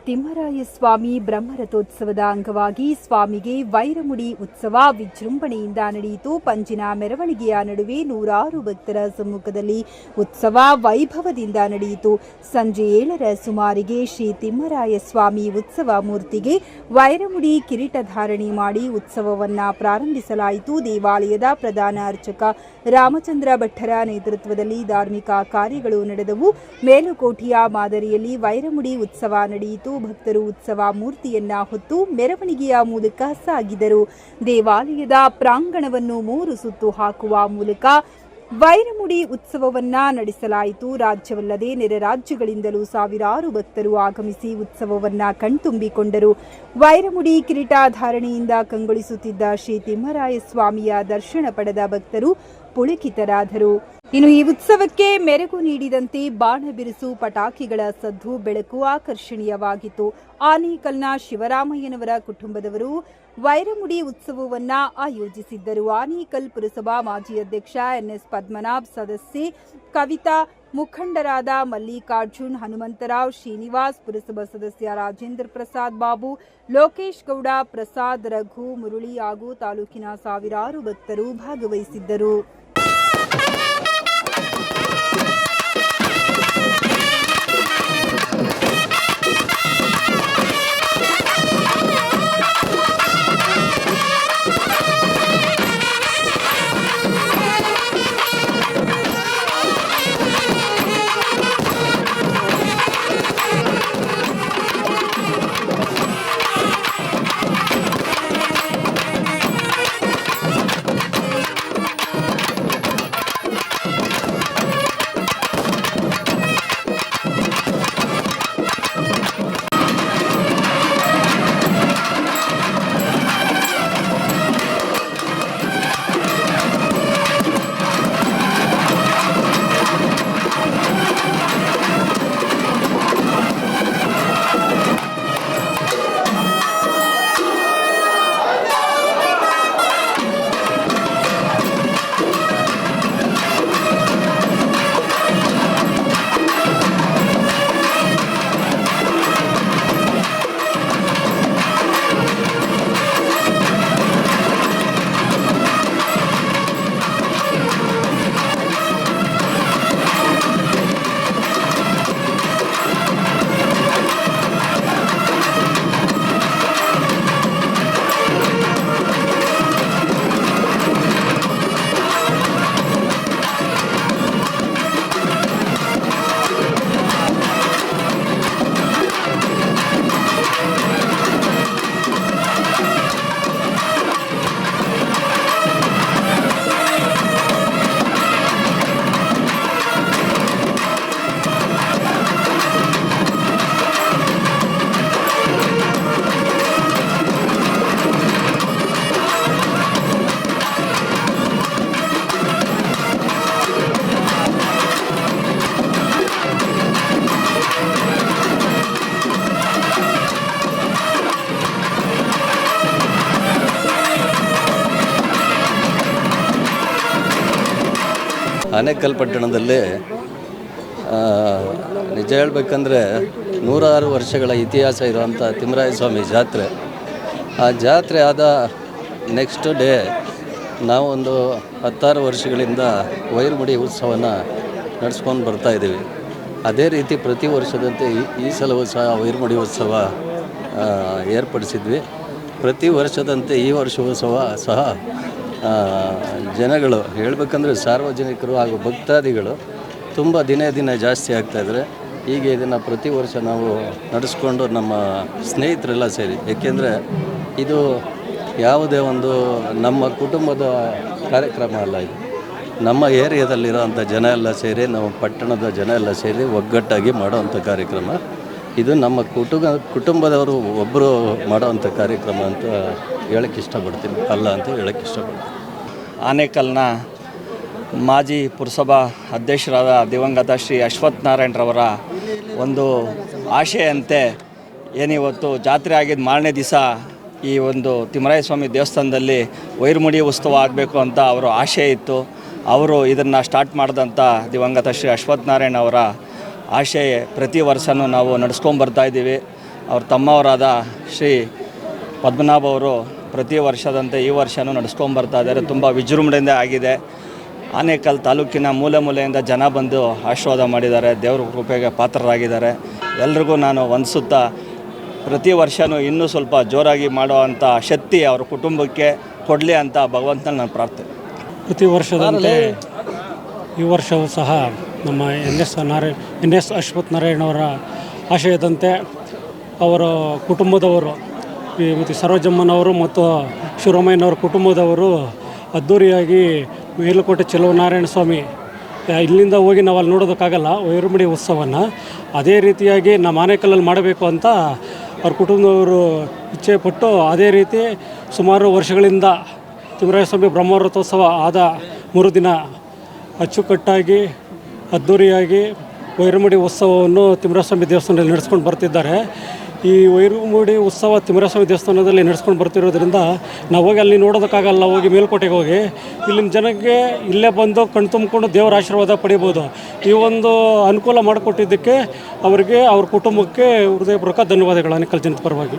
ತಿಮ್ಮರಾಯ ಸ್ವಾಮಿ ಬ್ರಹ್ಮರಥೋತ್ಸವದ ಅಂಗವಾಗಿ ಸ್ವಾಮಿಗೆ ವೈರಮುಡಿ ಉತ್ಸವ ವಿಜೃಂಭಣೆಯಿಂದ ನಡೆಯಿತು. ಪಂಜಿನ ಮೆರವಣಿಗೆಯ ನಡುವೆ ನೂರಾರು ಭಕ್ತರ ಸಮ್ಮುಖದಲ್ಲಿ ಉತ್ಸವ ವೈಭವದಿಂದ ನಡೆಯಿತು. ಸಂಜೆ 7ರ ಸುಮಾರಿಗೆ ಶ್ರೀ ತಿಮ್ಮರಾಯ ಸ್ವಾಮಿ ಉತ್ಸವ ಮೂರ್ತಿಗೆ ವೈರಮುಡಿ ಕಿರೀಟ ಧಾರಣೆ ಮಾಡಿ ಉತ್ಸವವನ್ನ ಪ್ರಾರಂಭಿಸಲಾಯಿತು. ದೇವಾಲಯದ ಪ್ರಧಾನ ಅರ್ಚಕ ರಾಮಚಂದ್ರ ಭಟ್ಟರ ನೇತೃತ್ವದಲ್ಲಿ ಧಾರ್ಮಿಕ ಕಾರ್ಯಗಳು ನಡೆದವು. ಮೇಲುಕೋಟೆಯ ಮಾದರಿಯಲ್ಲಿ ವೈರಮುಡಿ ಉತ್ಸವ ನಡೆಯಿತು. ಭಕ್ತರು ಉತ್ಸವ ಮೂರ್ತಿಯನ್ನ ಹೊತ್ತು ಮೆರವಣಿಗೆಯ ಮೂಲಕ ಸಾಗಿದರು. ದೇವಾಲಯದ ಪ್ರಾಂಗಣವನ್ನು 3 ಸುತ್ತು ಹಾಕುವ ಮೂಲಕ ವೈರಮುಡಿ ಉತ್ಸವವನ್ನ ನಡೆಸಲಾಯಿತು. ರಾಜ್ಯವಲ್ಲದೆ ನೆರೆ ರಾಜ್ಯಗಳಿಂದಲೂ ಸಾವಿರಾರು ಭಕ್ತರು ಆಗಮಿಸಿ ಉತ್ಸವವನ್ನ ಕಣ್ತುಂಬಿಕೊಂಡರು. ವೈರಮುಡಿ ಕಿರೀಟಾಧಾರಣೆಯಿಂದ ಕಂಗೊಳಿಸುತ್ತಿದ್ದ ಶ್ರೀ ತಿಮ್ಮರಾಯ ಸ್ವಾಮಿಯ ದರ್ಶನ ಪಡೆದ ಭಕ್ತರು ಪುಳಕಿತರಾದರು. ಇನ್ನು ಈ ಉತ್ಸವಕ್ಕೆ ಮೆರುಗು ನೀಡಿದಂತೆ ಬಾಣ ಬಿರುಸು, ಪಟಾಕಿಗಳ ಸದ್ದು, ಬೆಳಕು ಆಕರ್ಷಣೀಯವಾಗಿತ್ತು. ಆನೇಕಲ್ನ ಶಿವರಾಮಯ್ಯನವರ ಕುಟುಂಬದವರು ವೈರಮುಡಿ ಉತ್ಸವವನ್ನ ಆಯೋಜಿಸಿದ್ದರು. ಆನೇಕಲ್ ಪುರಸಭಾ ಮಾಜಿ ಅಧ್ಯಕ್ಷ ಎನ್ಎಸ್ ಪದ್ಮನಾಭ್, ಸದಸ್ಯೆ ಕವಿತಾ, ಮುಖಂಡರಾದ ಮಲ್ಲಿಕಾರ್ಜುನ್, ಹನುಮಂತರಾವ್, ಶ್ರೀನಿವಾಸ್, ಪುರಸಭಾ ಸದಸ್ಯ ರಾಜೇಂದ್ರ ಪ್ರಸಾದ್ ಬಾಬು, ಲೋಕೇಶ್ ಗೌಡ, ಪ್ರಸಾದ್, ರಘು, ಮುರಳಿ ಹಾಗೂ ತಾಲೂಕಿನ ಸಾವಿರಾರು ಭಕ್ತರು ಭಾಗವಹಿಸಿದ್ದರು. ಆನೇಕಲ್ ಪಟ್ಟಣದಲ್ಲಿ ನಿಜ ಹೇಳಬೇಕಂದ್ರೆ 106 ವರ್ಷಗಳ ಇತಿಹಾಸ ಇರುವಂಥ ತಿಮ್ಮರಾಯ ಸ್ವಾಮಿ ಜಾತ್ರೆ. ಆ ಜಾತ್ರೆ ಆದ ನೆಕ್ಸ್ಟ್ ಡೇ ನಾವು ಒಂದು 16 ವರ್ಷಗಳಿಂದ ವೈರಮುಡಿ ಉತ್ಸವನ ನಡೆಸ್ಕೊಂಡು ಬರ್ತಾಯಿದ್ದೀವಿ. ಅದೇ ರೀತಿ ಪ್ರತಿ ವರ್ಷದಂತೆ ಈ ಸಲವೂ ಸಹ ವೈರಮುಡಿ ಉತ್ಸವ ಏರ್ಪಡಿಸಿದ್ವಿ. ಪ್ರತಿ ವರ್ಷದಂತೆ ಈ ವರ್ಷವೂ ಸಹ ಜನಗಳು ಹೇಳಬೇಕಂದ್ರೆ ಸಾರ್ವಜನಿಕರು ಹಾಗೂ ಭಕ್ತಾದಿಗಳು ತುಂಬ ದಿನೇ ಜಾಸ್ತಿ ಆಗ್ತಾಯಿದ್ದಾರೆ. ಹೀಗೆ ಇದನ್ನು ಪ್ರತಿ ವರ್ಷ ನಾವು ನಡೆಸ್ಕೊಂಡು ನಮ್ಮ ಸ್ನೇಹಿತರೆಲ್ಲ ಸೇರಿ, ಏಕೆಂದರೆ ಇದು ಯಾವುದೇ ಒಂದು ನಮ್ಮ ಕುಟುಂಬದ ಕಾರ್ಯಕ್ರಮ ಅಲ್ಲ, ಇದು ನಮ್ಮ ಏರಿಯಾದಲ್ಲಿರೋವಂಥ ಜನ ಎಲ್ಲ ಸೇರಿ, ನಮ್ಮ ಪಟ್ಟಣದ ಜನ ಎಲ್ಲ ಸೇರಿ ಒಗ್ಗಟ್ಟಾಗಿ ಮಾಡೋವಂಥ ಕಾರ್ಯಕ್ರಮ. ಇದು ನಮ್ಮ ಕುಟುಂಬದವರು ಒಬ್ಬರು ಮಾಡೋವಂಥ ಕಾರ್ಯಕ್ರಮ ಅಂತ ಹೇಳೋಕ್ಕೆ ಇಷ್ಟಪಡ್ತೀನಿ, ಅಲ್ಲ ಅಂತ ಹೇಳೋಕ್ಕೆ ಇಷ್ಟಪಡ್ತೀನಿ. ಆನೇಕಲ್ನ ಮಾಜಿ ಪುರಸಭಾ ಅಧ್ಯಕ್ಷರಾದ ದಿವಂಗತ ಶ್ರೀ ಅಶ್ವಥ್ ನಾರಾಯಣರವರ ಒಂದು ಆಶೆಯಂತೆ ಏನಿವತ್ತು ಜಾತ್ರೆ ಆಗಿದ್ದ ಮಾರನೇ ದಿವಸ ಈ ಒಂದು ತಿಮ್ಮರಾಯ ಸ್ವಾಮಿ ದೇವಸ್ಥಾನದಲ್ಲಿ ವೈರಮುಡಿ ಉತ್ಸವ ಆಗಬೇಕು ಅಂತ ಅವರ ಆಶೆ ಇತ್ತು. ಅವರು ಇದನ್ನು ಸ್ಟಾರ್ಟ್ ಮಾಡಿದಂಥ ದಿವಂಗತ ಶ್ರೀ ಅಶ್ವಥ್ ನಾರಾಯಣ ಅವರ ಆಶೆ ಪ್ರತಿ ವರ್ಷವೂ ನಾವು ನಡೆಸ್ಕೊಂಡು ಬರ್ತಾಯಿದ್ದೀವಿ. ಅವ್ರ ತಮ್ಮವರಾದ ಶ್ರೀ ಪದ್ಮನಾಭ ಅವರು ಪ್ರತಿ ವರ್ಷದಂತೆ ಈ ವರ್ಷವೂ ನಡೆಸ್ಕೊಂಬರ್ತಾ ಇದ್ದಾರೆ. ತುಂಬ ವಿಜೃಂಭಣೆಯಿಂದ ಆಗಿದೆ. ಆನೇಕಲ್ ತಾಲೂಕಿನ ಮೂಲೆ ಮೂಲೆಯಿಂದ ಜನ ಬಂದು ಆಶೀರ್ವಾದ ಮಾಡಿದ್ದಾರೆ, ದೇವ್ರ ಕೃಪೆಗೆ ಪಾತ್ರರಾಗಿದ್ದಾರೆ. ಎಲ್ರಿಗೂ ನಾನು ವಂದಿಸುತ್ತಾ ಪ್ರತಿ ವರ್ಷವೂ ಇನ್ನೂ ಸ್ವಲ್ಪ ಜೋರಾಗಿ ಮಾಡುವಂಥ ಶಕ್ತಿ ಅವ್ರ ಕುಟುಂಬಕ್ಕೆ ಕೊಡಲಿ ಅಂತ ಭಗವಂತನ ನಾನು ಪ್ರಾರ್ಥನೆ. ಪ್ರತಿ ವರ್ಷದಂತೆ ಈ ವರ್ಷವೂ ಸಹ ನಮ್ಮ ಎನ್ ಎಸ್ ಅಶ್ವಥ್ ನಾರಾಯಣವರ ಆಶಯದಂತೆ ಅವರ ಕುಟುಂಬದವರು ಶ್ರೀಮತಿ ಸರೋಜಮ್ಮನವರು ಮತ್ತು ಶಿವರಾಮಯ್ಯನವರ ಕುಟುಂಬದವರು ಅದ್ಧೂರಿಯಾಗಿ ಮೇಲುಕೋಟೆ ಚೆಲುವನಾರಾಯಣ ಸ್ವಾಮಿ ಇಲ್ಲಿಂದ ಹೋಗಿ ನಾವು ಅಲ್ಲಿ ನೋಡೋದಕ್ಕಾಗಲ್ಲ ವೈರಮುಡಿ ಉತ್ಸವನ ಅದೇ ರೀತಿಯಾಗಿ ನಮ್ಮ ಆನೇಕಲ್ಲಲ್ಲಿ ಮಾಡಬೇಕು ಅಂತ ಅವ್ರ ಕುಟುಂಬದವರು ಇಚ್ಛೆಪಟ್ಟು ಅದೇ ರೀತಿ ಸುಮಾರು ವರ್ಷಗಳಿಂದ ತಿಮ್ಮರಾಯಸ್ವಾಮಿ ಬ್ರಹ್ಮರಥೋತ್ಸವ ಆದ 3 ದಿನ ಅಚ್ಚುಕಟ್ಟಾಗಿ ಅದ್ಧೂರಿಯಾಗಿ ವೈರಮುಡಿ ಉತ್ಸವವನ್ನು ತಿಮ್ಮರಾಯಸ್ವಾಮಿ ದೇವಸ್ಥಾನದಲ್ಲಿ ನಡೆಸ್ಕೊಂಡು ಬರ್ತಿದ್ದಾರೆ. ಈ ವೈರಮುಡಿ ಉತ್ಸವ ತಿಮ್ಮರಾಯಸ್ವಾಮಿ ದೇವಸ್ಥಾನದಲ್ಲಿ ನಡೆಸ್ಕೊಂಡು ಬರ್ತಿರೋದ್ರಿಂದ ನಾವು ಹೋಗಿ ಅಲ್ಲಿ ನೋಡೋದಕ್ಕಾಗಲ್ಲ, ಹೋಗಿ ಮೇಲ್ಕೋಟೆಗೆ ಹೋಗಿ ಇಲ್ಲಿನ ಜನಕ್ಕೆ ಇಲ್ಲೇ ಬಂದು ಕಣ್ ತುಂಬಿಕೊಂಡು ದೇವರ ಆಶೀರ್ವಾದ ಪಡಿಬೋದು. ಈ ಒಂದು ಅನುಕೂಲ ಮಾಡಿಕೊಟ್ಟಿದ್ದಕ್ಕೆ ಅವರಿಗೆ ಅವ್ರ ಕುಟುಂಬಕ್ಕೆ ಹೃದಯಪೂರ್ವಕ ಧನ್ಯವಾದಗಳು ಆನೇಕಲ್ ಜನತೆ ಪರವಾಗಿ.